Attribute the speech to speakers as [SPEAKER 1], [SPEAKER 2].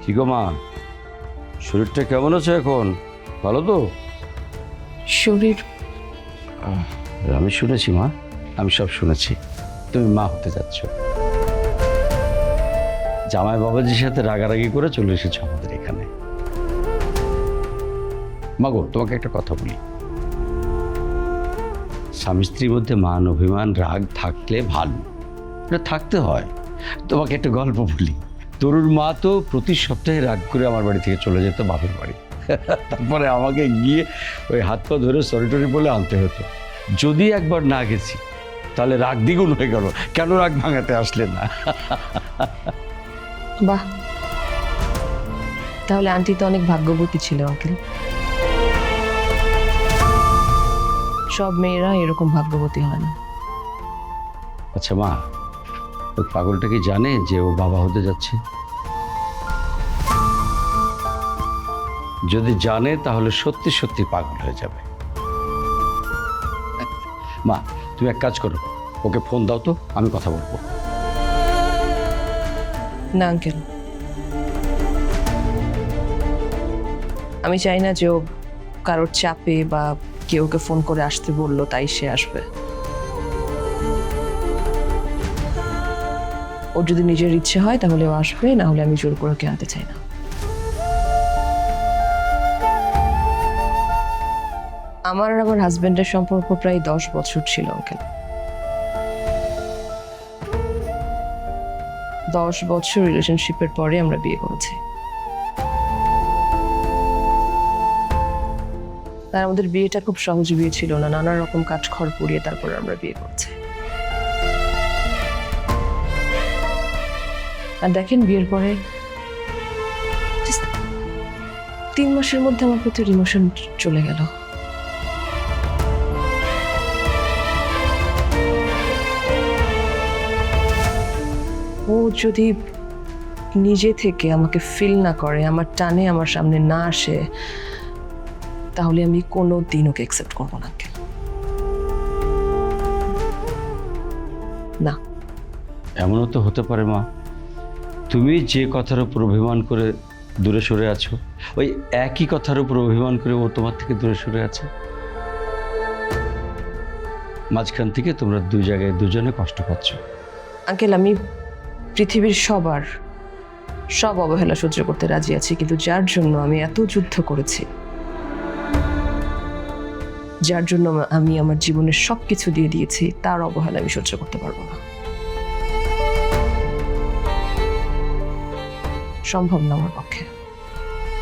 [SPEAKER 1] কি গো মা, শরীরটা কেমন আছে এখন? ভালো তো?
[SPEAKER 2] শরীর
[SPEAKER 1] আমি শুনেছি মা, আমি সব শুনেছি। তুমি মা হতে যাচ্ছ, জামাই বাবাজির সাথে রাগারাগি করে চলে এসেছো আমাদের এখানে। মাগো, তোমাকে একটা কথা বলি, স্বামী স্ত্রীর মধ্যে মান অভিমান রাগ থাকলে ভালো, এটা থাকতে হয়। তোমাকে একটা গল্প বলি। তরুর মা তো প্রতি সপ্তাহে রাগ করে আমার বাড়ি থেকে চলে যেত বাপের বাড়ি। তারপরে আমাকে গিয়ে ওই হাত পা ধরে সরি টরি বলে আনতে হতো। যদি একবার না গেছি তাহলে রাগ দ্বিগুণ হয়ে গেল, কেন রাগ ভাঙাতে আসলে না?
[SPEAKER 2] বাহ, তাহলে আন্টি তো অনেক ভাগ্যবতী ছিল আঙ্কেল। সব মেয়েরা এরকম ভাগ্যবতী হয় না।
[SPEAKER 1] আচ্ছা মা, ওই পাগলটা কি জানে যে ও বাবা হতে যাচ্ছে? যদি জানে তাহলে সত্যি সত্যি পাগল হয়ে যাবে। মা, তুমি এক কাজ করো, ওকে ফোন দাও তো, আমি কথা বলবো।
[SPEAKER 2] না আঙ্কেল, আমি চাই না যে ও কারোর চাপে বা কেউ ওকে ফোন করে আসতে বললো তাই সে আসবে। ওর যদি নিজের ইচ্ছে হয় তাহলে ও আসবে, না হলে আমি জোর করে ওকে আনতে চাই না। আমার আর আমার হাজবেন্ডের সম্পর্ক প্রায় 10 বছর ছিল আঙ্কেল। 10 বছর রিলেশনশিপের পরে আমরা বিয়ে করেছি। আর আমাদের বিয়েটা খুব সহজ বিয়ে ছিল না, নানা রকম কাঠখড় পুড়িয়ে তারপর আমরা বিয়ে করেছি। আর দেখেন, বিয়ের পরে 3 মাসের মধ্যে আমার প্রতি ইমোশন চলে গেল। ও যদি নিজে থেকে আমাকে ফিল না করে, আমার টানে আমার সামনে না আসে, তাহলে আমি কোনো দিন ওকে অ্যাকসেপ্ট করবো না। না,
[SPEAKER 1] এমনও তো হতে পারে মা, তুমি যে কথার উপর অভিমান করে দূরে সরে আছো, ওই একই কথার উপর অভিমান করে ও তোমার থেকে দূরে সরে আছে। মাঝখান থেকে তোমরা দুই জায়গায় দুজনে কষ্ট পাচ্ছ।
[SPEAKER 2] আঙ্কেল, আমি পৃথিবীর সব অবহেলা সহ্য করতে রাজি আছি, কিন্তু যার জন্য আমি এত যুদ্ধ করেছি, যার জন্য আমি আমার জীবনের সবকিছু দিয়ে দিয়েছি, তার অবহেলা আমি সহ্য করতে পারবো না। সম্ভব না আমার পক্ষে।